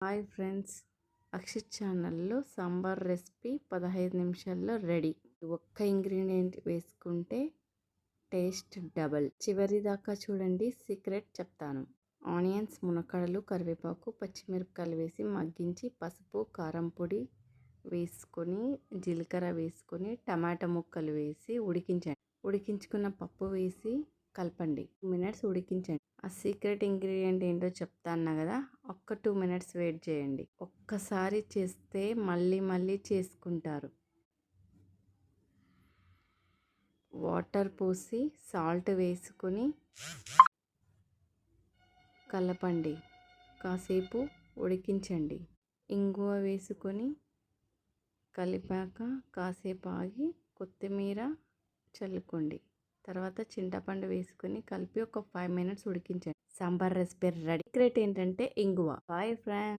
Hi friends, Akshit ఛానల్లో sambar recipe 15 నిమిషాల్లో ready. ఒక్క ఇంగ్రీడియంట్ వేసుకుంటే టేస్ట్ డబల్. చివరి దాకా చూడండి, సీక్రెట్ చెప్తాను. ఆనియన్స్, మునక్కాడలు, కరివేపాకు, పచ్చిమిరపకాయలు వేసి మగ్గించి పసుపు, కారం పొడి వేసుకొని జీలకర్ర వేసుకొని టమాటా ముక్కలు వేసి ఉడికించండి. ఉడికించుకున్న పప్పు వేసి కలపండి. 2 మినిట్స్ ఉడికించండి. ఆ సీక్రెట్ ఇంగ్రీడియంట్ ఏంటో చెప్తాను కదా, ఒక్క 2 మినిట్స్ వెయిట్ చేయండి. ఒక్కసారి చేస్తే మళ్ళీ మళ్ళీ చేసుకుంటారు. వాటర్ పోసి సాల్ట్ వేసుకొని కలపండి. కాసేపు ఉడికించండి. ఇంగువ వేసుకొని కలిపాక కాసేపు ఆగి కొత్తిమీర చల్లుకోండి. తర్వాత చింతపండు వేసుకొని కలిపి ఒక 5 మినిట్స్ ఉడికించండి. Sambar recipe ready. సీక్రెట్ ఏంటంటే ఇంగువ. Bye friends.